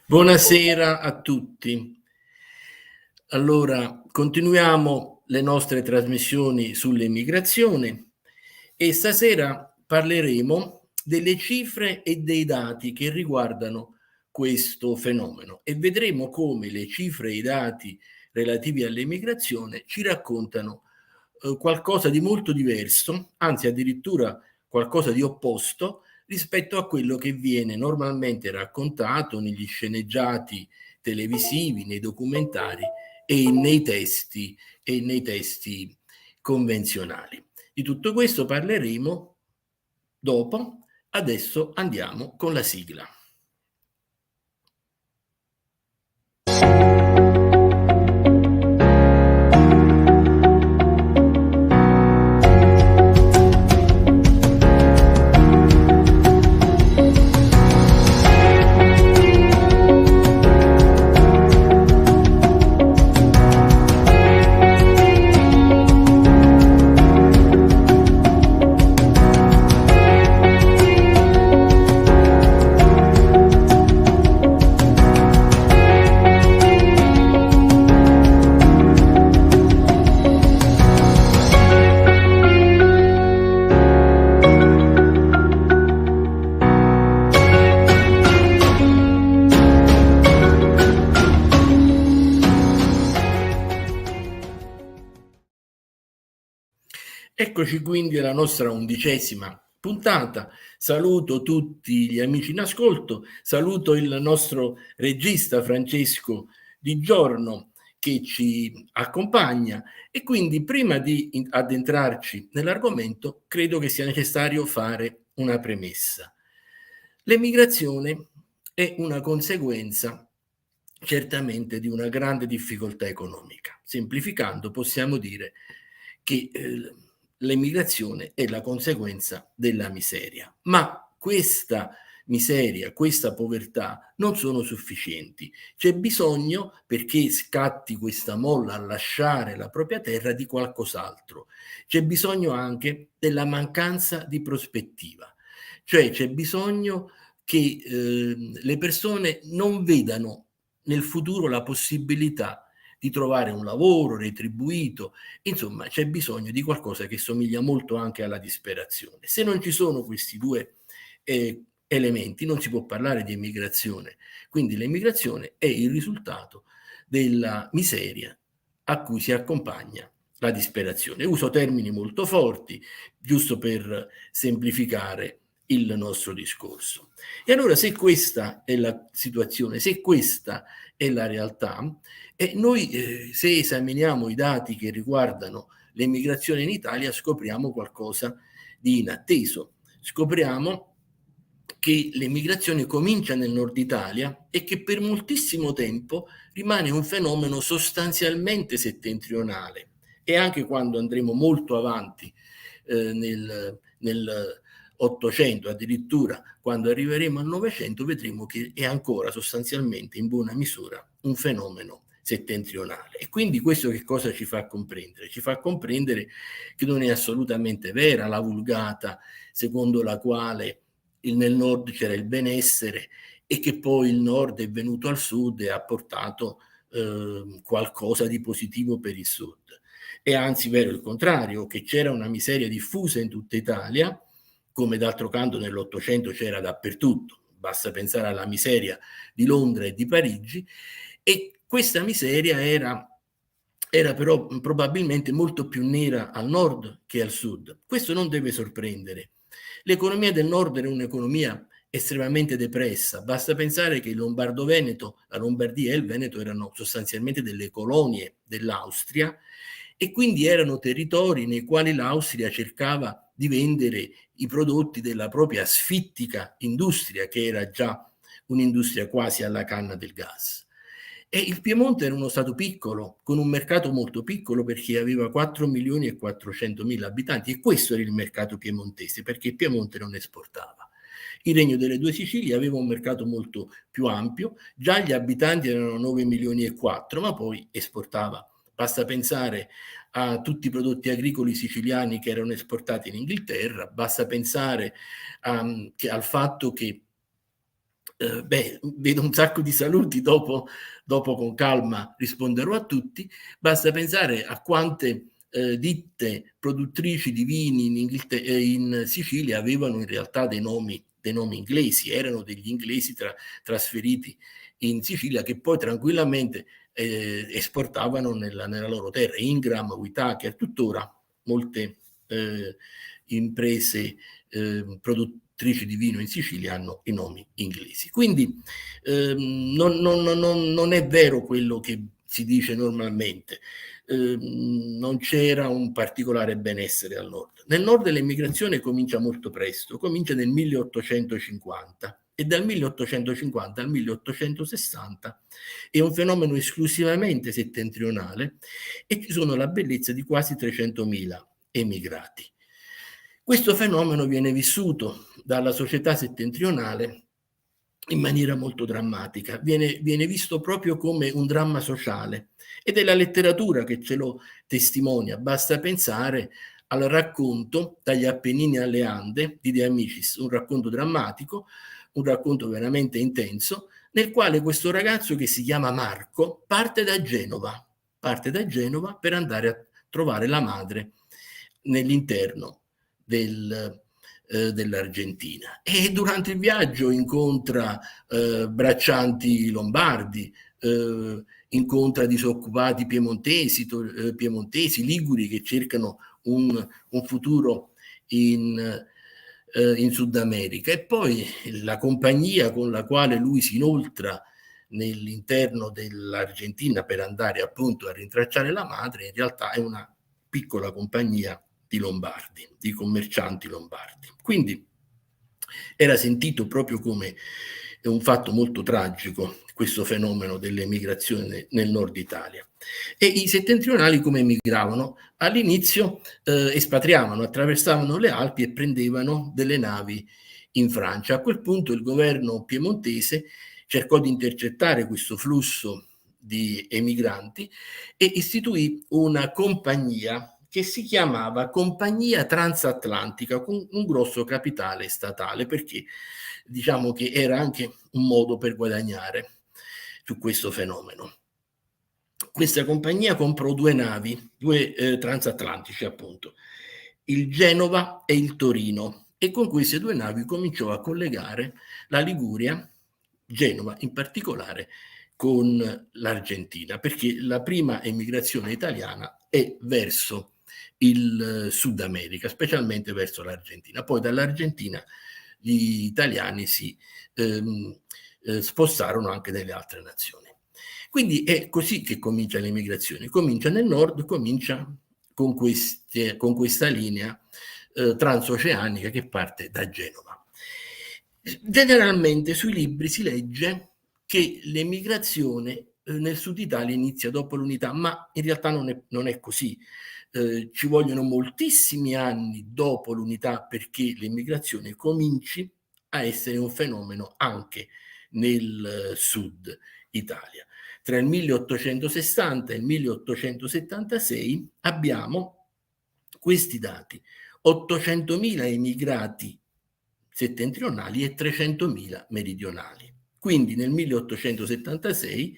Buonasera a tutti. Allora, continuiamo le nostre trasmissioni sull'immigrazione e stasera parleremo delle cifre e dei dati che riguardano questo fenomeno e vedremo come le cifre e i dati relativi all'immigrazione ci raccontano qualcosa di molto diverso, anzi addirittura qualcosa di opposto rispetto a quello che viene normalmente raccontato negli sceneggiati televisivi, nei documentari e nei testi convenzionali. Di tutto questo parleremo dopo. Adesso andiamo con la sigla. Eccoci quindi alla nostra 11ª puntata. Saluto tutti gli amici in ascolto, saluto il nostro regista Francesco Di Giorno che ci accompagna e quindi prima di addentrarci nell'argomento credo che sia necessario fare una premessa. L'emigrazione è una conseguenza certamente di una grande difficoltà economica. Semplificando possiamo dire che l'emigrazione è la conseguenza della miseria, ma questa miseria, questa povertà non sono sufficienti. C'è bisogno, perché scatti questa molla a lasciare la propria terra, di qualcos'altro. C'è bisogno anche della mancanza di prospettiva, cioè c'è bisogno che le persone non vedano nel futuro la possibilità di trovare un lavoro retribuito, insomma c'è bisogno di qualcosa che somiglia molto anche alla disperazione. Se non ci sono questi due elementi non si può parlare di emigrazione, quindi l'emigrazione è il risultato della miseria a cui si accompagna la disperazione. Uso termini molto forti, giusto per semplificare il nostro discorso. E allora se questa è la situazione, se questa è la realtà, e noi se esaminiamo i dati che riguardano l'emigrazione in Italia scopriamo qualcosa di inatteso. Scopriamo che l'emigrazione comincia nel nord Italia e che per moltissimo tempo rimane un fenomeno sostanzialmente settentrionale e anche quando andremo molto avanti nel 800, addirittura quando arriveremo al 900 vedremo che è ancora sostanzialmente in buona misura un fenomeno settentrionale. E quindi questo che cosa ci fa comprendere? Ci fa comprendere che non è assolutamente vera la vulgata secondo la quale nel nord c'era il benessere e che poi il nord è venuto al sud e ha portato qualcosa di positivo per il sud. È anzi vero il contrario, che c'era una miseria diffusa in tutta Italia, come d'altro canto nell'Ottocento c'era dappertutto, basta pensare alla miseria di Londra e di Parigi, e questa miseria era però probabilmente molto più nera al nord che al sud. Questo non deve sorprendere. L'economia del nord era un'economia estremamente depressa, basta pensare che il Lombardo-Veneto, la Lombardia e il Veneto erano sostanzialmente delle colonie dell'Austria e quindi erano territori nei quali l'Austria cercava di vendere i prodotti della propria asfittica industria, che era già un'industria quasi alla canna del gas. E il Piemonte era uno stato piccolo, con un mercato molto piccolo perché aveva 4 milioni e 400 mila abitanti e questo era il mercato piemontese perché il Piemonte non esportava. Il Regno delle Due Sicilie aveva un mercato molto più ampio, già gli abitanti erano 9 milioni e 4, ma poi esportava. Basta pensare a tutti i prodotti agricoli siciliani che erano esportati in Inghilterra, basta pensare al fatto che Vedo un sacco di saluti, dopo con calma risponderò a tutti. Basta pensare a quante ditte produttrici di vini in Sicilia avevano in realtà dei nomi inglesi, erano degli inglesi trasferiti in Sicilia, che poi tranquillamente esportavano nella loro terra. Ingram, Whitaker, tuttora molte imprese produttrici di vino in Sicilia hanno i nomi inglesi. Quindi non è vero quello che si dice normalmente. Non c'era un particolare benessere al nord. Nel nord l'emigrazione comincia molto presto, comincia nel 1850, e dal 1850 al 1860 è un fenomeno esclusivamente settentrionale, e ci sono la bellezza di quasi 300.000 emigrati. Questo fenomeno viene vissuto dalla società settentrionale in maniera molto drammatica, viene visto proprio come un dramma sociale, ed è la letteratura che ce lo testimonia. Basta pensare al racconto Dagli Appennini alle Ande di De Amicis, un racconto drammatico, un racconto veramente intenso, nel quale questo ragazzo, che si chiama Marco, parte da Genova per andare a trovare la madre nell'interno dell'Argentina, e durante il viaggio incontra braccianti lombardi, incontra disoccupati piemontesi, liguri, che cercano un futuro in Sud America. E poi la compagnia con la quale lui si inoltra nell'interno dell'Argentina per andare appunto a rintracciare la madre, in realtà è una piccola compagnia di lombardi, di commercianti lombardi. Quindi era sentito proprio come un fatto molto tragico questo fenomeno dell'emigrazione nel nord Italia. E i settentrionali come emigravano? All'inizio espatriavano, attraversavano le Alpi e prendevano delle navi in Francia. A quel punto il governo piemontese cercò di intercettare questo flusso di emigranti e istituì una compagnia che si chiamava Compagnia Transatlantica, con un grosso capitale statale, perché diciamo che era anche un modo per guadagnare su questo fenomeno. Questa compagnia comprò due navi, due transatlantici appunto, il Genova e il Torino, e con queste due navi cominciò a collegare la Liguria, Genova in particolare, con l'Argentina, perché la prima emigrazione italiana è verso il Sud America, specialmente verso l'Argentina. Poi dall'Argentina gli italiani si spostarono anche nelle altre nazioni. Quindi è così che comincia l'emigrazione. Comincia nel nord, comincia con questa linea transoceanica che parte da Genova. Generalmente sui libri si legge che l'emigrazione nel sud Italia inizia dopo l'unità, ma in realtà non è così. Ci vogliono moltissimi anni dopo l'unità perché l'emigrazione cominci a essere un fenomeno anche nel sud Italia. Tra il 1860 e il 1876 abbiamo questi dati: 800.000 emigrati settentrionali e 300.000 meridionali. Quindi nel 1876,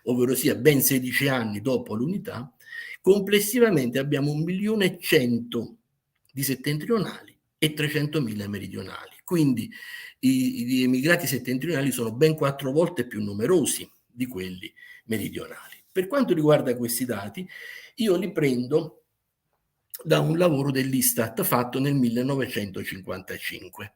ovvero sia ben 16 anni dopo l'unità, complessivamente abbiamo 1.100.000 di settentrionali e 300.000 meridionali. Quindi gli emigrati settentrionali sono ben 4 volte più numerosi di quelli meridionali. Per quanto riguarda questi dati, io li prendo da un lavoro dell'Istat fatto nel 1955.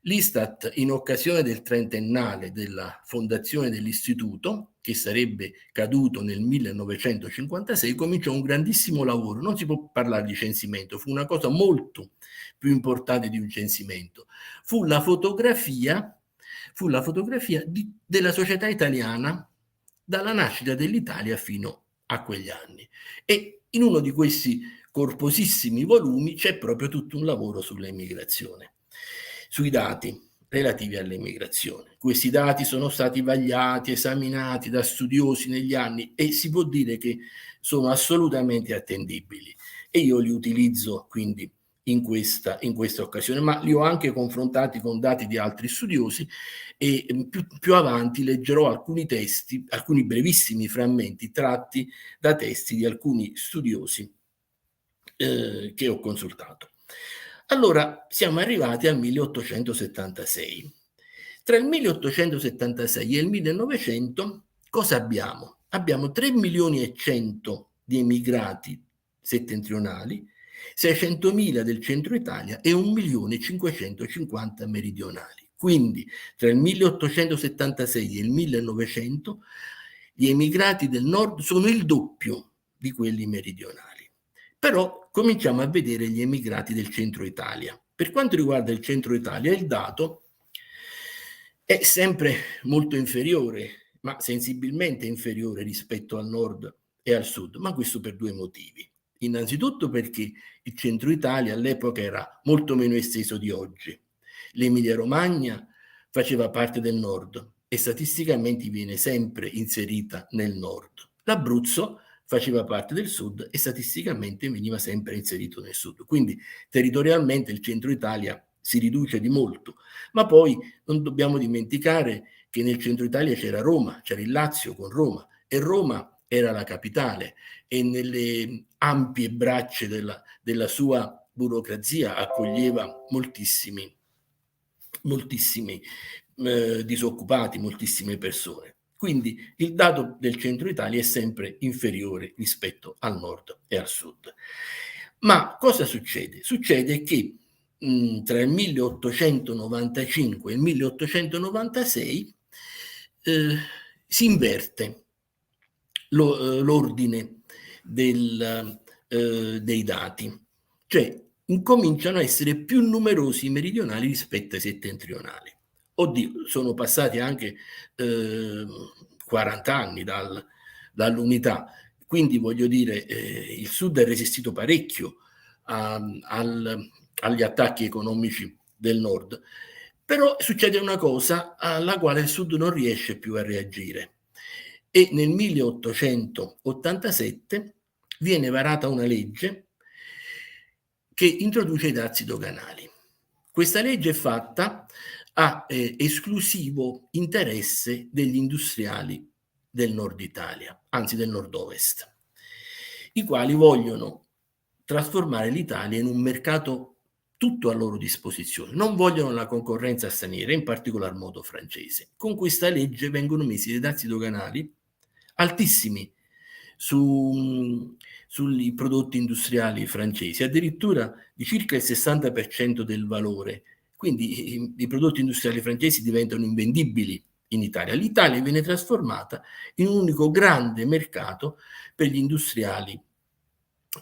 L'Istat, in occasione del trentennale della fondazione dell'istituto, che sarebbe caduto nel 1956, cominciò un grandissimo lavoro. Non si può parlare di censimento, fu una cosa molto più importante di un censimento. Fu la fotografia della società italiana dalla nascita dell'Italia fino a quegli anni. E in uno di questi corposissimi volumi c'è proprio tutto un lavoro sull'immigrazione, sui dati relativi all'immigrazione. Questi dati sono stati vagliati, esaminati da studiosi negli anni e si può dire che sono assolutamente attendibili, e io li utilizzo quindi in questa occasione, ma li ho anche confrontati con dati di altri studiosi e più avanti leggerò alcuni testi, alcuni brevissimi frammenti tratti da testi di alcuni studiosi che ho consultato. Allora, siamo arrivati al 1876. Tra il 1876 e il 1900 cosa abbiamo? Abbiamo 3 milioni e 100 di emigrati settentrionali, 600.000 del centro Italia e 1.550.000 meridionali. Quindi tra il 1876 e il 1900 gli emigrati del nord sono il doppio di quelli meridionali. Però cominciamo a vedere gli emigrati del centro Italia. Per quanto riguarda il centro Italia, il dato è sempre molto inferiore, ma sensibilmente inferiore rispetto al nord e al sud, ma questo per due motivi. Innanzitutto perché il centro Italia all'epoca era molto meno esteso di oggi. L'Emilia-Romagna faceva parte del nord e statisticamente viene sempre inserita nel nord. L'Abruzzo faceva parte del sud e statisticamente veniva sempre inserito nel sud. Quindi territorialmente il centro Italia si riduce di molto, ma poi non dobbiamo dimenticare che nel centro Italia c'era Roma, c'era il Lazio con Roma e Roma era la capitale e nelle ampie braccia della sua burocrazia accoglieva moltissimi disoccupati, moltissime persone. Quindi il dato del centro Italia è sempre inferiore rispetto al nord e al sud. Ma cosa succede? Succede che tra il 1895 e il 1896 si inverte l'ordine dei dati, cioè incominciano a essere più numerosi i meridionali rispetto ai settentrionali. Oddio, sono passati anche 40 anni dall'unità, quindi voglio dire, il Sud ha resistito parecchio agli attacchi economici del Nord. Però succede una cosa alla quale il Sud non riesce più a reagire e nel 1887 viene varata una legge che introduce i dazi doganali. Questa legge è fatta a esclusivo interesse degli industriali del nord Italia, anzi del nord-ovest, i quali vogliono trasformare l'Italia in un mercato tutto a loro disposizione, non vogliono la concorrenza straniera, in particolar modo francese. Con questa legge vengono messi dei dazi doganali altissimi sui prodotti industriali francesi, addirittura di circa il 60% del valore. Quindi i prodotti industriali francesi diventano invendibili in Italia. L'Italia viene trasformata in un unico grande mercato per gli industriali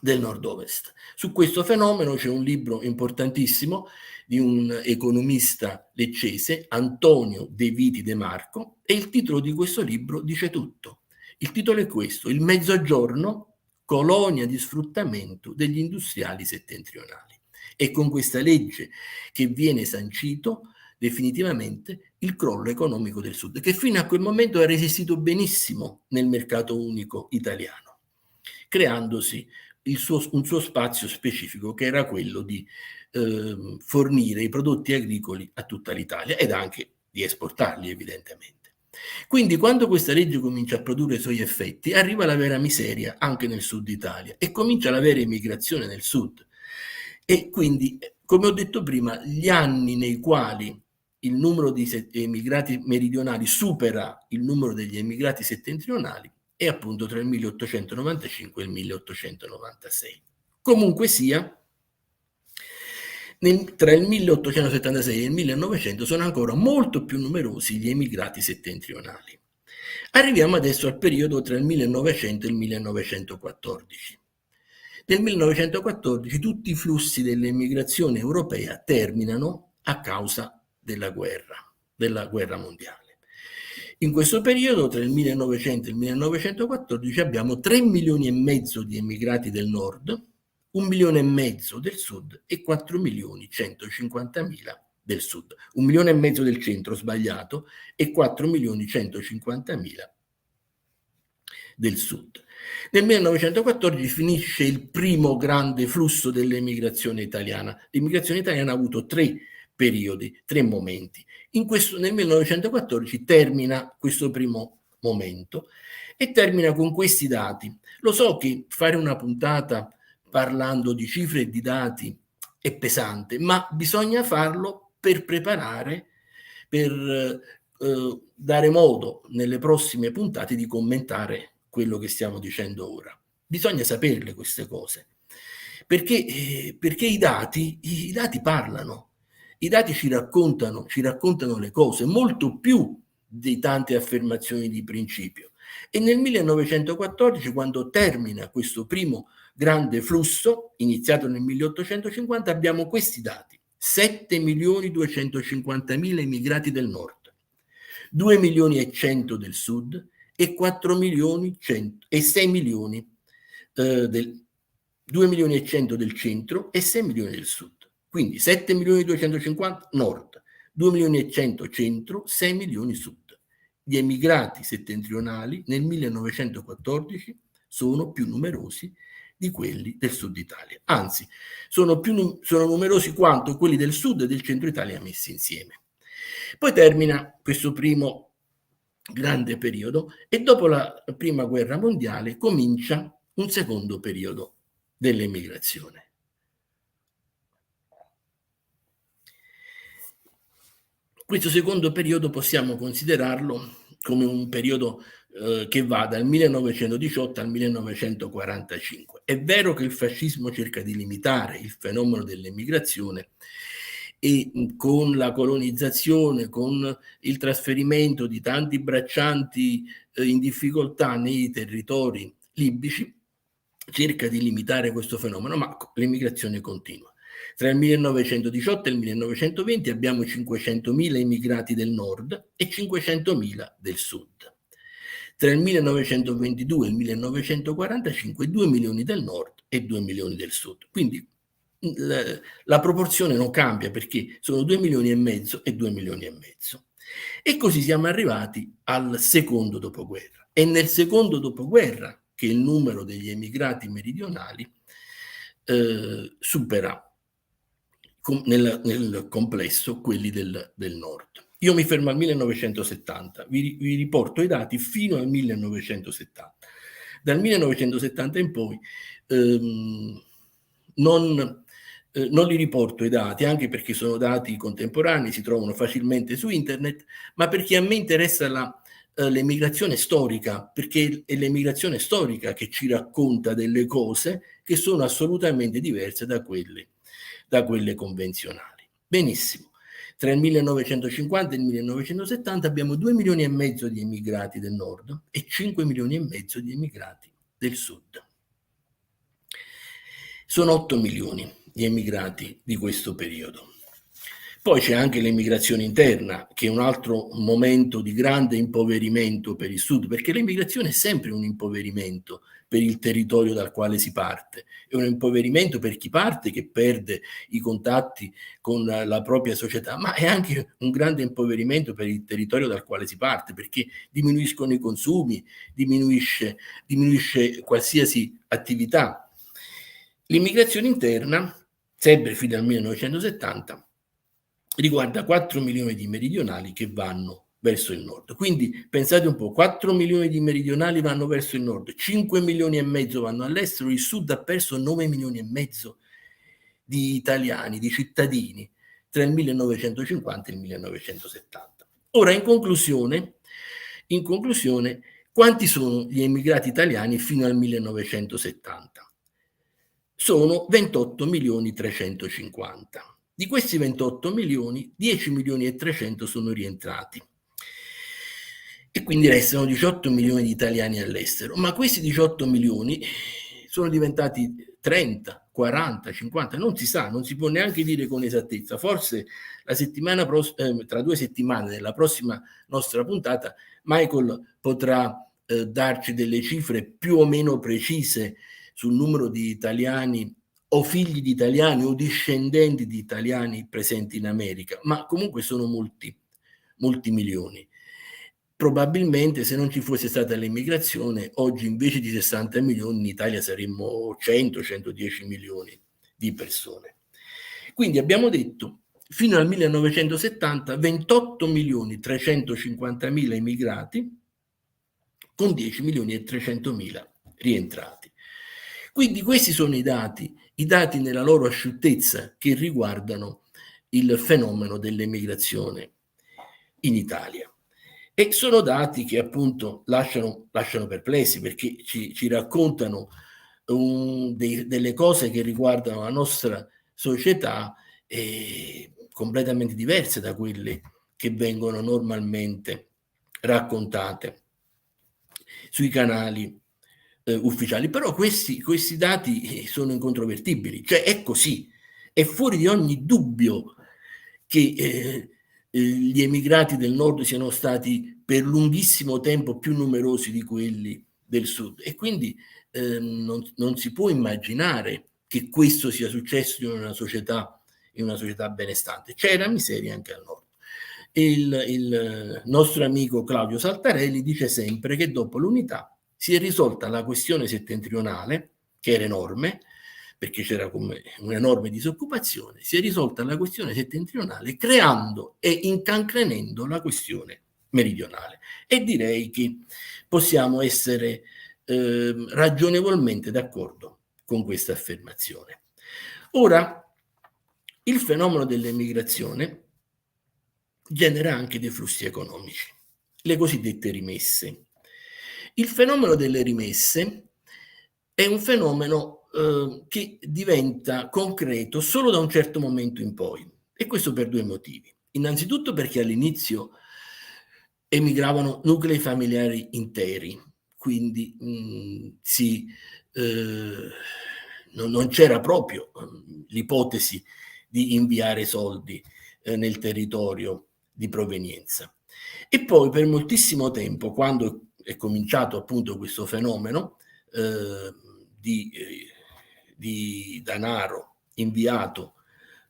del nord-ovest. Su questo fenomeno c'è un libro importantissimo di un economista leccese, Antonio De Viti De Marco, e il titolo di questo libro dice tutto. Il titolo è questo: Il Mezzogiorno, colonia di sfruttamento degli industriali settentrionali. E con questa legge che viene sancito definitivamente il crollo economico del Sud, che fino a quel momento ha resistito benissimo nel mercato unico italiano, creandosi un suo spazio specifico che era quello di fornire i prodotti agricoli a tutta l'Italia ed anche di esportarli evidentemente. Quindi quando questa legge comincia a produrre i suoi effetti arriva la vera miseria anche nel sud Italia e comincia la vera immigrazione nel sud e quindi, come ho detto prima, gli anni nei quali il numero di emigrati meridionali supera il numero degli emigrati settentrionali è appunto tra il 1895 e il 1896. Comunque sia, tra il 1876 e il 1900 sono ancora molto più numerosi gli emigrati settentrionali. Arriviamo adesso al periodo tra il 1900 e il 1914. Nel 1914 tutti i flussi dell'emigrazione europea terminano a causa della guerra mondiale. In questo periodo, tra il 1900 e il 1914, abbiamo 3 milioni e mezzo di emigrati del nord, 1 milione e mezzo del sud e 4 milioni 150.000 del sud. 1 milione e mezzo del centro, sbagliato, e 4 milioni 150.000 del sud. Nel 1914 finisce il primo grande flusso dell'emigrazione italiana. L'immigrazione italiana ha avuto 3 periodi, 3 momenti. Nel 1914 termina questo primo momento e termina con questi dati. Lo so che fare una puntata parlando di cifre e di dati è pesante, ma bisogna farlo per preparare, per dare modo nelle prossime puntate di commentare quello che stiamo dicendo ora. Bisogna saperle queste cose, perché i dati parlano, i dati ci raccontano le cose molto più di tante affermazioni di principio. E nel 1914, quando termina questo primo grande flusso, iniziato nel 1850, abbiamo questi dati: 7.250.000 immigrati del nord, 2.100.000 del sud e 6 milioni 2.100.000 del centro e 6 milioni del sud. Quindi 7.250.000 nord, 2.100.000 centro, 6 milioni sud. Gli emigrati settentrionali nel 1914 sono più numerosi di quelli del sud Italia, anzi sono numerosi quanto quelli del sud e del centro Italia messi insieme. Poi termina questo primo grande periodo e dopo la prima guerra mondiale comincia un secondo periodo dell'emigrazione. Questo secondo periodo possiamo considerarlo come un periodo che va dal 1918 al 1945. È vero che il fascismo cerca di limitare il fenomeno dell'emigrazione e con la colonizzazione, con il trasferimento di tanti braccianti in difficoltà nei territori libici, cerca di limitare questo fenomeno, ma l'emigrazione continua. Tra il 1918 e il 1920 abbiamo 500.000 immigrati del nord e 500.000 del sud. Tra il 1922 e il 1945 2 milioni del nord e 2 milioni del sud. Quindi la proporzione non cambia, perché sono 2 milioni e mezzo e 2 milioni e mezzo. E così siamo arrivati al secondo dopoguerra. È nel secondo dopoguerra che il numero degli emigrati meridionali supera nel complesso quelli del nord. Io mi fermo al 1970, vi riporto i dati fino al 1970. Dal 1970 in poi non li riporto i dati, anche perché sono dati contemporanei, si trovano facilmente su internet, ma perché a me interessa l'emigrazione storica, perché è l'emigrazione storica che ci racconta delle cose che sono assolutamente diverse da quelle convenzionali. Benissimo. Tra il 1950 e il 1970 abbiamo 2 milioni e mezzo di emigrati del nord e 5 milioni e mezzo di emigrati del sud. Sono 8 milioni gli emigrati di questo periodo. Poi c'è anche l'emigrazione interna, che è un altro momento di grande impoverimento per il sud, perché l'emigrazione è sempre un impoverimento per il territorio dal quale si parte. È un impoverimento per chi parte, che perde i contatti con la propria società, ma è anche un grande impoverimento per il territorio dal quale si parte, perché diminuiscono i consumi, diminuisce qualsiasi attività. L'immigrazione interna, sempre fino al 1970, riguarda 4 milioni di meridionali che vanno verso il nord. Quindi pensate un po', 4 milioni di meridionali vanno verso il nord, 5 milioni e mezzo vanno all'estero, il sud ha perso 9 milioni e mezzo di italiani, di cittadini, tra il 1950 e il 1970. Ora, in conclusione, quanti sono gli emigrati italiani fino al 1970? Sono 28 milioni 350. Di questi 28 milioni, 10 milioni e 300 sono rientrati. E quindi restano 18 milioni di italiani all'estero. Ma questi 18 milioni sono diventati 30, 40, 50, non si sa, non si può neanche dire con esattezza. Forse tra 2 settimane, nella prossima nostra puntata, Michael potrà darci delle cifre più o meno precise sul numero di italiani o figli di italiani o discendenti di italiani presenti in America, ma comunque sono molti milioni. probabilmente se non ci fosse stata l'immigrazione, oggi invece di 60 milioni in Italia saremmo 100-110 milioni di persone. Quindi abbiamo detto, fino al 1970, 28 milioni 350 mila immigrati con 10 milioni e 300 mila rientrati. Quindi questi sono i dati nella loro asciuttezza che riguardano il fenomeno dell'emigrazione in Italia. E sono dati che appunto lasciano perplessi, perché ci raccontano delle cose che riguardano la nostra società completamente diverse da quelle che vengono normalmente raccontate sui canali ufficiali. Però questi dati sono incontrovertibili, cioè è così, è fuori di ogni dubbio che gli emigrati del nord siano stati per lunghissimo tempo più numerosi di quelli del sud, e quindi non si può immaginare che questo sia successo in una società benestante. C'era miseria anche al nord. Il nostro amico Claudio Saltarelli dice sempre che dopo l'unità si è risolta la questione settentrionale, che era enorme, perché c'era come un'enorme disoccupazione, si è risolta la questione settentrionale creando e incancrenendo la questione meridionale. E direi che possiamo essere ragionevolmente d'accordo con questa affermazione. Ora, il fenomeno dell'emigrazione genera anche dei flussi economici, le cosiddette rimesse. Il fenomeno delle rimesse è un fenomeno che diventa concreto solo da un certo momento in poi, e questo per due motivi. Innanzitutto perché all'inizio emigravano nuclei familiari interi, quindi non c'era proprio l'ipotesi di inviare soldi nel territorio di provenienza. E poi per moltissimo tempo, quando è cominciato appunto questo fenomeno di denaro inviato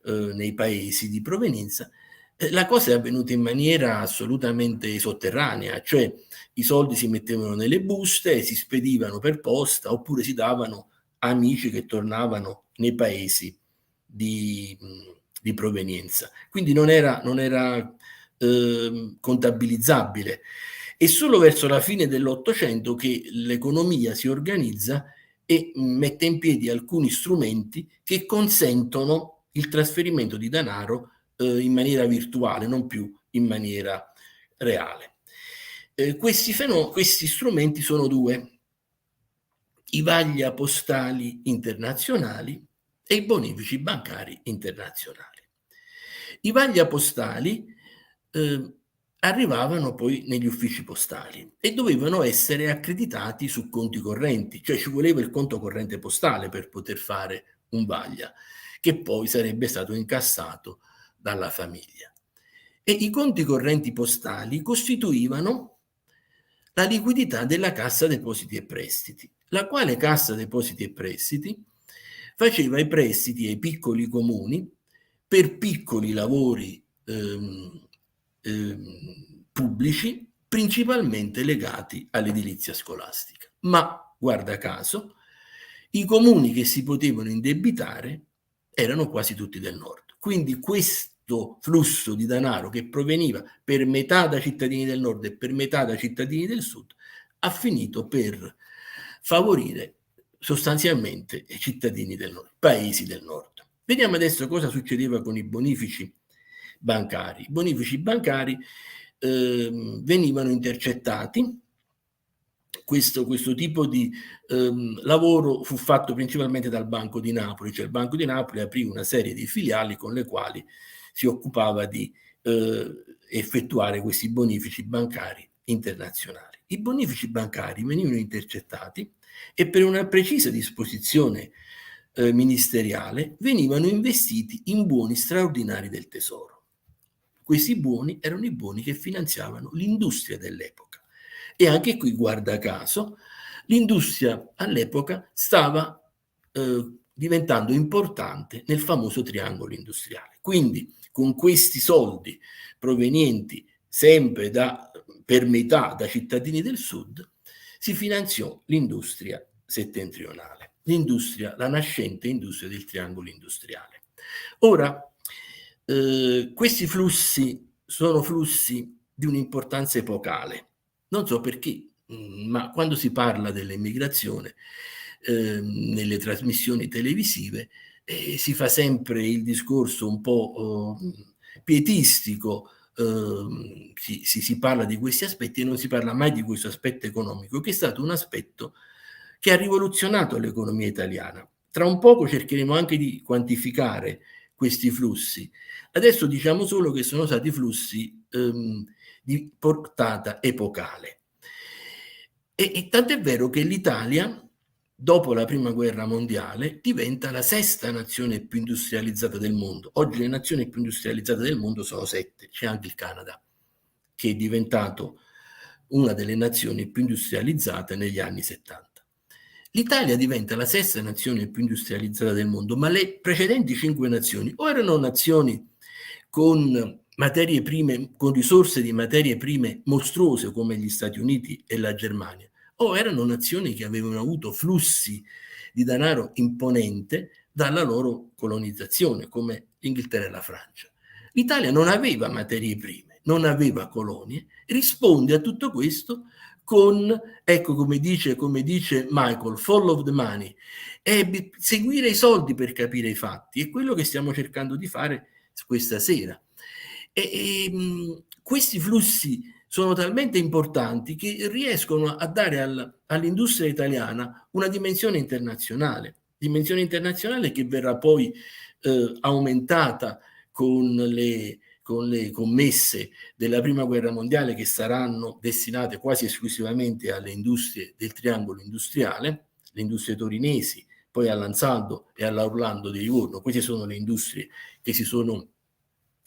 nei paesi di provenienza, la cosa è avvenuta in maniera assolutamente sotterranea, cioè i soldi si mettevano nelle buste, si spedivano per posta oppure si davano a amici che tornavano nei paesi di provenienza. Quindi non era contabilizzabile. È solo verso la fine dell'Ottocento che l'economia si organizza e mette in piedi alcuni strumenti che consentono il trasferimento di denaro in maniera virtuale, non più in maniera reale. Questi strumenti sono due: i vaglia postali internazionali e i bonifici bancari internazionali. I vaglia postali arrivavano poi negli uffici postali e dovevano essere accreditati su conti correnti, cioè ci voleva il conto corrente postale per poter fare un vaglia, che poi sarebbe stato incassato dalla famiglia. E i conti correnti postali costituivano la liquidità della Cassa Depositi e Prestiti, la quale Cassa Depositi e Prestiti faceva i prestiti ai piccoli comuni per piccoli lavori pubblici, principalmente legati all'edilizia scolastica. Ma, guarda caso, i comuni che si potevano indebitare erano quasi tutti del nord. Quindi questo flusso di denaro, che proveniva per metà da cittadini del nord e per metà da cittadini del sud, ha finito per favorire sostanzialmente i cittadini del nord, paesi del nord. Vediamo adesso cosa succedeva con i bonifici bancari. I bonifici bancari venivano intercettati. Questo tipo di lavoro fu fatto principalmente dal Banco di Napoli, cioè il Banco di Napoli aprì una serie di filiali con le quali si occupava di effettuare questi bonifici bancari internazionali. I bonifici bancari venivano intercettati e per una precisa disposizione ministeriale venivano investiti in buoni straordinari del tesoro. Questi buoni erano i buoni che finanziavano l'industria dell'epoca. E anche qui, guarda caso, l'industria all'epoca stava diventando importante nel famoso triangolo industriale. Quindi con questi soldi provenienti sempre da per metà da cittadini del sud, si finanziò l'industria settentrionale, la nascente industria del triangolo industriale. Ora, questi flussi sono flussi di un'importanza epocale. Non so perché, ma quando si parla dell'emigrazione nelle trasmissioni televisive si fa sempre il discorso un po' pietistico, si parla di questi aspetti e non si parla mai di questo aspetto economico, che è stato un aspetto che ha rivoluzionato l'economia italiana. Tra un poco cercheremo anche di quantificare questi flussi. Adesso diciamo solo che sono stati flussi di portata epocale. E tant'è vero che l'Italia, dopo la prima guerra mondiale, diventa la sesta nazione più industrializzata del mondo. Oggi le nazioni più industrializzate del mondo sono 7, c'è anche il Canada, che è diventato una delle nazioni più industrializzate negli anni 70. L'Italia diventa la sesta nazione più industrializzata del mondo, ma le precedenti 5 nazioni o erano nazioni con materie prime, con risorse di materie prime mostruose come gli Stati Uniti e la Germania, o erano nazioni che avevano avuto flussi di denaro imponente dalla loro colonizzazione, come l'Inghilterra e la Francia. L'Italia non aveva materie prime, non aveva colonie, risponde a tutto questo con, ecco come dice Michael, follow of the money, e seguire i soldi per capire i fatti, è quello che stiamo cercando di fare questa sera. Questi flussi sono talmente importanti che riescono a dare all'industria italiana una dimensione internazionale che verrà poi aumentata con le commesse della prima guerra mondiale, che saranno destinate quasi esclusivamente alle industrie del triangolo industriale, le industrie torinesi, poi all'Ansaldo e all'Orlando di Livorno. Queste sono le industrie che si sono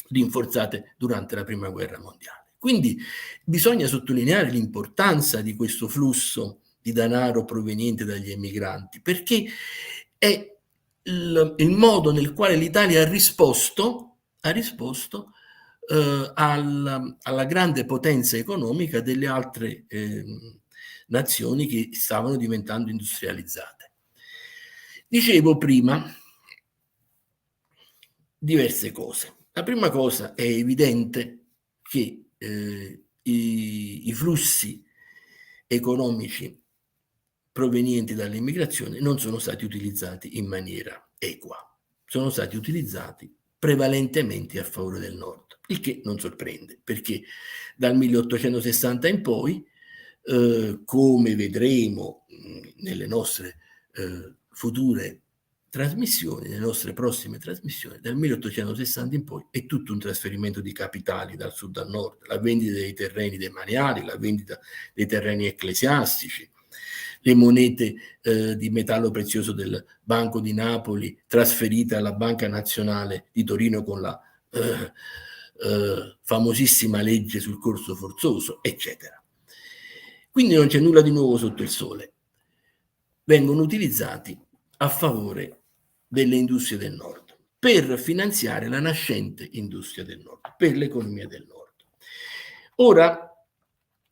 rinforzate durante la prima guerra mondiale. Quindi bisogna sottolineare l'importanza di questo flusso di denaro proveniente dagli emigranti, perché è il modo nel quale l'Italia ha risposto alla grande potenza economica delle altre nazioni che stavano diventando industrializzate. Dicevo prima diverse cose. La prima cosa, è evidente che i flussi economici provenienti dall'immigrazione non sono stati utilizzati in maniera equa, sono stati utilizzati prevalentemente a favore del nord, il che non sorprende, perché dal 1860 in poi, come vedremo nelle nostre future trasmissioni, nelle nostre prossime trasmissioni, dal 1860 in poi è tutto un trasferimento di capitali dal sud al nord, la vendita dei terreni demaniali, la vendita dei terreni ecclesiastici, le monete di metallo prezioso del Banco di Napoli trasferite alla Banca Nazionale di Torino con la famosissima legge sul corso forzoso, eccetera. Quindi non c'è nulla di nuovo sotto il sole. Vengono utilizzati a favore delle industrie del nord, per finanziare la nascente industria del nord, per l'economia del nord. Ora,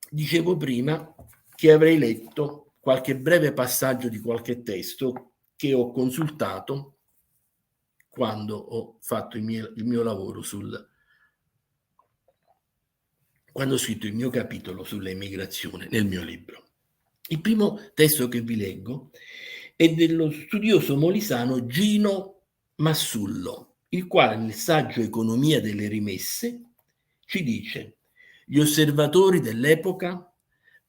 dicevo prima che avrei letto qualche breve passaggio di qualche testo che ho consultato quando ho fatto il mio lavoro quando ho scritto il mio capitolo sull'emigrazione nel mio libro. Il primo testo che vi leggo è dello studioso molisano Gino Massullo, il quale nel saggio Economia delle rimesse ci dice: gli osservatori dell'epoca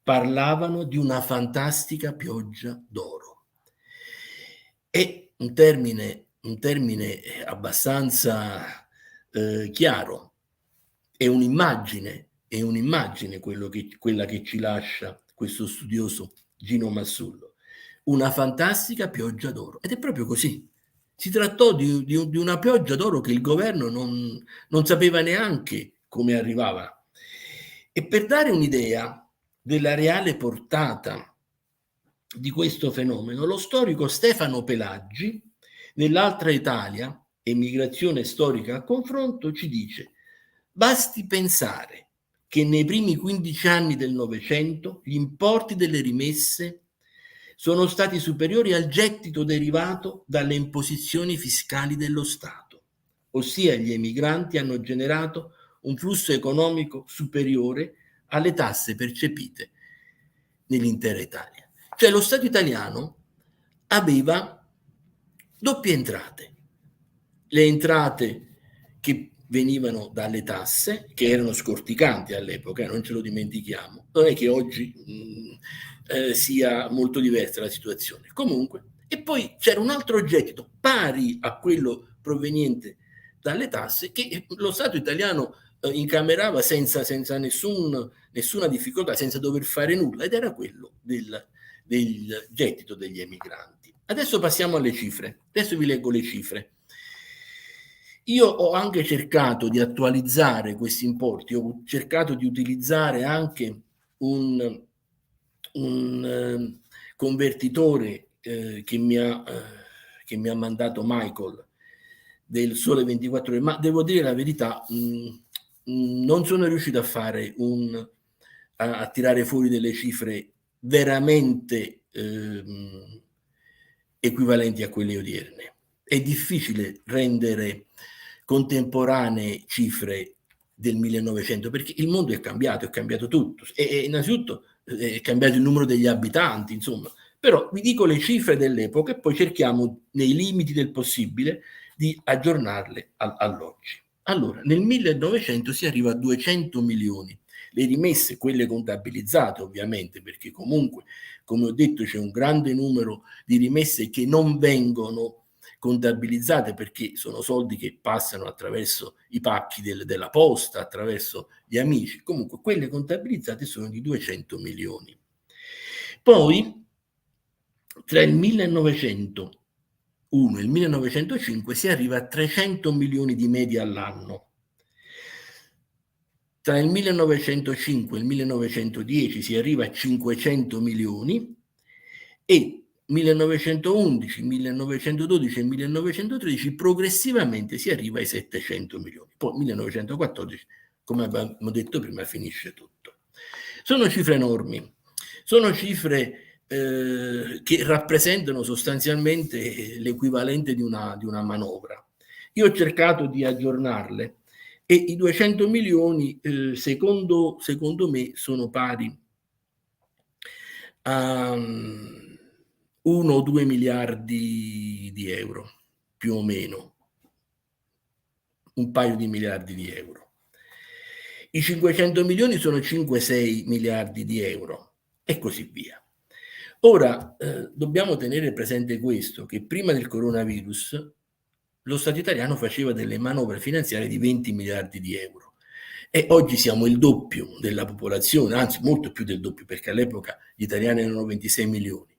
parlavano di una fantastica pioggia d'oro. È un termine abbastanza chiaro, è un'immagine quella che ci lascia questo studioso Gino Massullo, una fantastica pioggia d'oro. Ed è proprio così. Si trattò di una pioggia d'oro che il governo non sapeva neanche come arrivava. E per dare un'idea della reale portata di questo fenomeno, lo storico Stefano Pelaggi, nell'Altra Italia, emigrazione storica a confronto, ci dice: basti pensare che nei primi 15 anni del Novecento gli importi delle rimesse sono stati superiori al gettito derivato dalle imposizioni fiscali dello Stato, ossia gli emigranti hanno generato un flusso economico superiore alle tasse percepite nell'intera Italia. Cioè lo Stato italiano aveva doppie entrate. Le entrate che venivano dalle tasse, che erano scorticanti all'epoca, non ce lo dimentichiamo. Non è che oggi sia molto diversa la situazione. Comunque, e poi c'era un altro gettito pari a quello proveniente dalle tasse che lo Stato italiano incamerava senza nessuna difficoltà, senza dover fare nulla, ed era quello del gettito degli emigranti. Adesso passiamo alle cifre. Adesso vi leggo le cifre. Io ho anche cercato di attualizzare questi importi, ho cercato di utilizzare anche un convertitore che mi ha mandato Michael del Sole 24 Ore, ma devo dire la verità, non sono riuscito a fare a tirare fuori delle cifre veramente equivalenti a quelle odierne. È difficile rendere contemporanee cifre del 1900 perché il mondo è cambiato tutto e innanzitutto è cambiato il numero degli abitanti, insomma. Però vi dico le cifre dell'epoca e poi cerchiamo nei limiti del possibile di aggiornarle all'oggi. Allora, nel 1900 si arriva a 200 milioni. Le rimesse, quelle contabilizzate ovviamente, perché comunque, come ho detto, c'è un grande numero di rimesse che non vengono contabilizzate perché sono soldi che passano attraverso i pacchi della posta, attraverso gli amici. Comunque quelle contabilizzate sono di 200 milioni. Poi tra il 1901 e il 1905 si arriva a 300 milioni di media all'anno. Tra il 1905 e il 1910 si arriva a 500 milioni e 1911, 1912 e 1913 progressivamente si arriva ai 700 milioni. Poi 1914, come abbiamo detto prima, finisce tutto. Sono cifre enormi, sono cifre che rappresentano sostanzialmente l'equivalente di una manovra. Io ho cercato di aggiornarle e i 200 milioni secondo me sono pari a 1 o 2 miliardi di euro, più o meno, un paio di miliardi di euro. I 500 milioni sono 5-6 miliardi di euro e così via. Ora, dobbiamo tenere presente questo, che prima del coronavirus lo Stato italiano faceva delle manovre finanziarie di 20 miliardi di euro e oggi siamo il doppio della popolazione, anzi molto più del doppio, perché all'epoca gli italiani erano 26 milioni.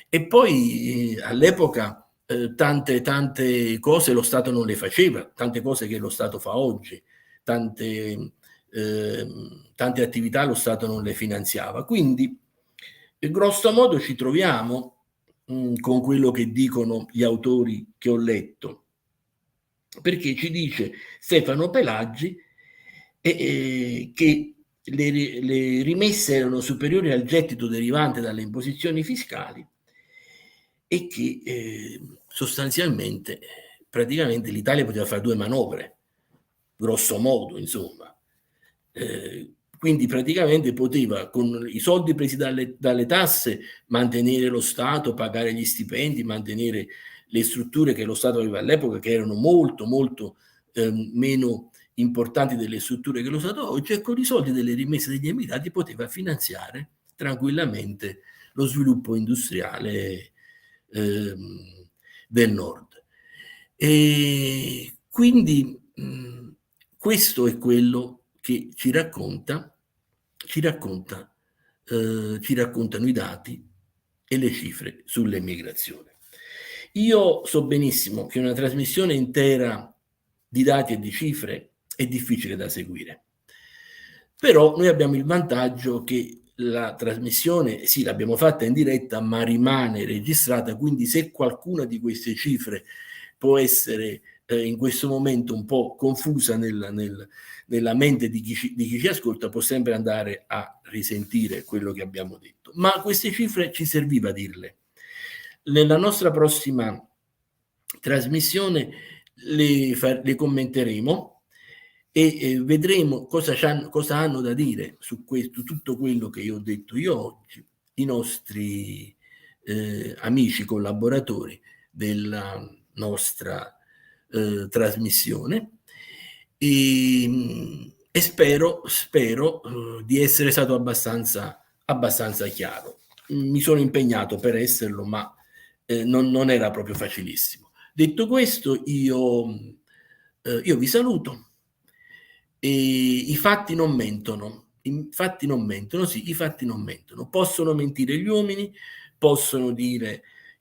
E poi all'epoca tante cose lo Stato non le faceva, tante cose che lo Stato fa oggi, tante attività lo Stato non le finanziava. Quindi, grosso modo, ci troviamo con quello che dicono gli autori che ho letto, perché ci dice Stefano Pelaggi che le rimesse erano superiori al gettito derivante dalle imposizioni fiscali e che sostanzialmente praticamente l'Italia poteva fare 2 manovre, grosso modo, insomma. Quindi praticamente poteva, con i soldi presi dalle tasse, mantenere lo Stato, pagare gli stipendi, mantenere le strutture che lo Stato aveva all'epoca, che erano molto meno importanti delle strutture che lo Stato ha oggi, e con i soldi delle rimesse degli emigrati poteva finanziare tranquillamente lo sviluppo industriale del nord. E quindi questo è quello che ci raccontano i dati e le cifre sull'emigrazione. Io so benissimo che una trasmissione intera di dati e di cifre è difficile da seguire, però noi abbiamo il vantaggio che la trasmissione, sì, l'abbiamo fatta in diretta, ma rimane registrata, quindi se qualcuna di queste cifre può essere in questo momento un po' confusa nella mente di chi ci ascolta, può sempre andare a risentire quello che abbiamo detto. Ma queste cifre ci serviva dirle. Nella nostra prossima trasmissione le commenteremo e vedremo cosa hanno da dire su questo, tutto quello che io ho detto io oggi, i nostri amici collaboratori della nostra trasmissione, e spero di essere stato abbastanza chiaro. Mi sono impegnato per esserlo, ma non era proprio facilissimo. Detto questo, io vi saluto. E i fatti non mentono. I fatti non mentono, sì, i fatti non mentono. Possono mentire gli uomini,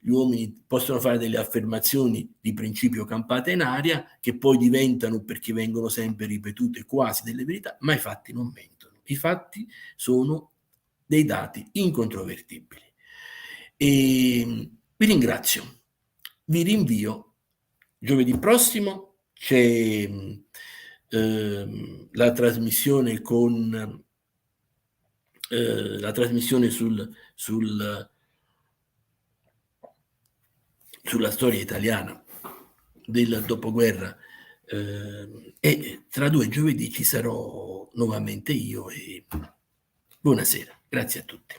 gli uomini possono fare delle affermazioni di principio campate in aria, che poi diventano, perché vengono sempre ripetute, quasi delle verità, ma i fatti non mentono. I fatti sono dei dati incontrovertibili. E vi ringrazio, vi rinvio. Giovedì prossimo c'è la trasmissione sulla storia italiana del dopoguerra, e tra 2 giovedì ci sarò nuovamente io. E buonasera, grazie a tutti.